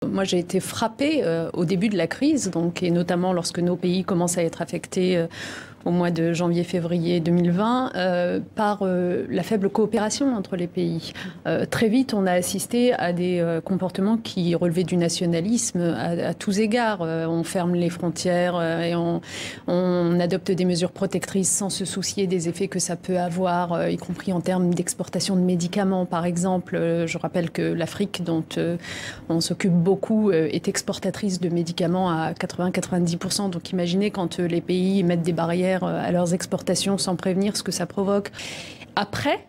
Moi, j'ai été frappée au début de la crise, donc, et notamment lorsque nos pays commencent à être affectés au mois de janvier-février 2020, par la faible coopération entre les pays. Très vite, on a assisté à des comportements qui relevaient du nationalisme à tous égards. On ferme les frontières et on adopte des mesures protectrices sans se soucier des effets que ça peut avoir, y compris en termes d'exportation de médicaments, par exemple. Je rappelle que l'Afrique, dont on s'occupe beaucoup, est exportatrice de médicaments à 80-90%. Donc imaginez quand les pays mettent des barrières à leurs exportations sans prévenir ce que ça provoque. Après,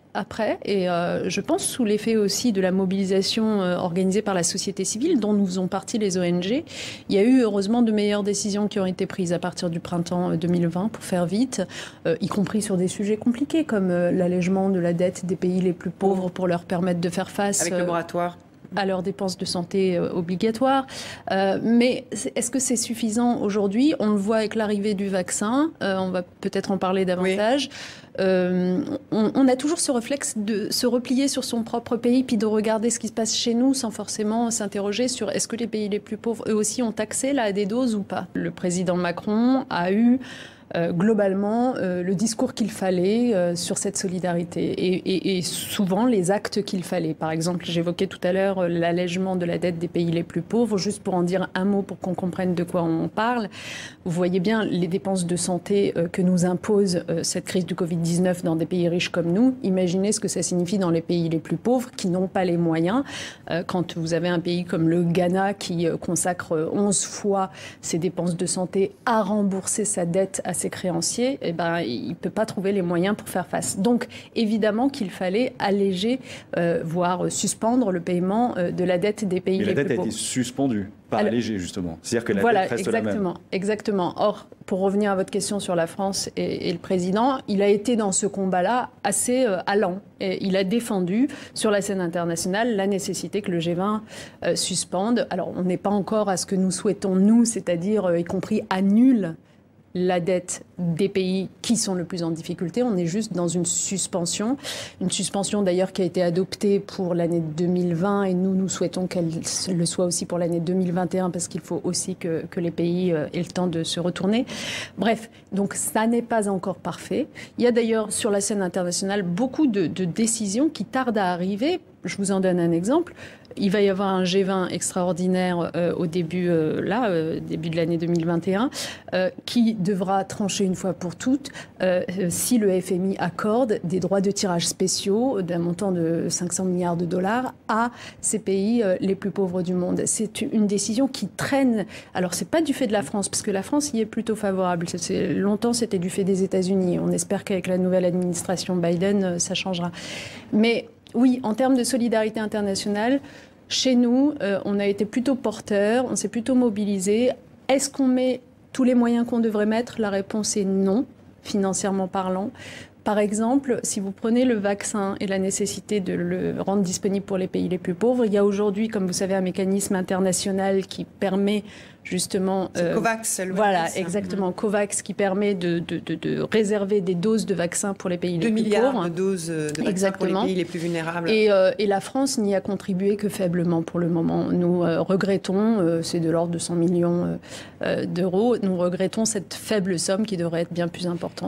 et je pense sous l'effet aussi de la mobilisation organisée par la société civile, dont nous faisons partie les ONG, il y a eu heureusement de meilleures décisions qui ont été prises à partir du printemps 2020, pour faire vite, y compris sur des sujets compliqués, comme l'allègement de la dette des pays les plus pauvres pour leur permettre de faire face... Avec le moratoire à leurs dépenses de santé obligatoires. Mais est-ce que c'est suffisant aujourd'hui? On le voit avec l'arrivée du vaccin. On va peut-être en parler davantage. Oui. On a toujours ce réflexe de se replier sur son propre pays puis de regarder ce qui se passe chez nous sans forcément s'interroger sur est-ce que les pays les plus pauvres, eux aussi, ont accès là, à des doses ou pas. Le président Macron a eu globalement le discours qu'il fallait sur cette solidarité et souvent les actes qu'il fallait. Par exemple, j'évoquais tout à l'heure l'allègement de la dette des pays les plus pauvres. Juste pour en dire un mot pour qu'on comprenne de quoi on parle, vous voyez bien les dépenses de santé que nous impose cette crise du Covid-19 dans des pays riches comme nous. Imaginez ce que ça signifie dans les pays les plus pauvres qui n'ont pas les moyens. Quand vous avez un pays comme le Ghana qui consacre 11 fois ses dépenses de santé à rembourser sa dette à ses créanciers, eh ben, il ne peut pas trouver les moyens pour faire face. Donc, évidemment qu'il fallait alléger, voire suspendre le paiement de la dette des pays les plus pauvres. La dette a été suspendue, pas allégée, justement. C'est-à-dire que la dette reste la même. Exactement. Or, pour revenir à votre question sur la France et le président, il a été dans ce combat-là assez allant. Et il a défendu sur la scène internationale la nécessité que le G20 suspende. Alors, on n'est pas encore à ce que nous souhaitons, nous, c'est-à-dire, y compris annule la dette des pays qui sont le plus en difficulté. On est juste dans une suspension d'ailleurs qui a été adoptée pour l'année 2020 et nous souhaitons qu'elle le soit aussi pour l'année 2021 parce qu'il faut aussi que les pays aient le temps de se retourner. Bref, donc ça n'est pas encore parfait. Il y a d'ailleurs sur la scène internationale beaucoup de décisions qui tardent à arriver. Je vous en donne un exemple. Il va y avoir un G20 extraordinaire au début, début de l'année 2021, qui devra trancher une fois pour toutes si le FMI accorde des droits de tirage spéciaux d'un montant de 500 milliards de dollars à ces pays les plus pauvres du monde. C'est une décision qui traîne. Alors, c'est pas du fait de la France, parce que la France y est plutôt favorable. Longtemps, c'était du fait des États-Unis. On espère qu'avec la nouvelle administration Biden, ça changera. Mais oui, en termes de solidarité internationale, chez nous, on a été plutôt porteurs, on s'est plutôt mobilisés. Est-ce qu'on met tous les moyens qu'on devrait mettre? La réponse est non, financièrement parlant. Par exemple, si vous prenez le vaccin et la nécessité de le rendre disponible pour les pays les plus pauvres, il y a aujourd'hui, comme vous savez, un mécanisme international qui permet justement... COVAX, voilà, exactement, COVAX, qui permet de réserver des doses de vaccins pour les pays les plus pauvres. 2 milliards de doses de vaccins pour les pays les plus vulnérables. Et la France n'y a contribué que faiblement pour le moment. Nous regrettons, c'est de l'ordre de 100 millions d'euros, nous regrettons cette faible somme qui devrait être bien plus importante.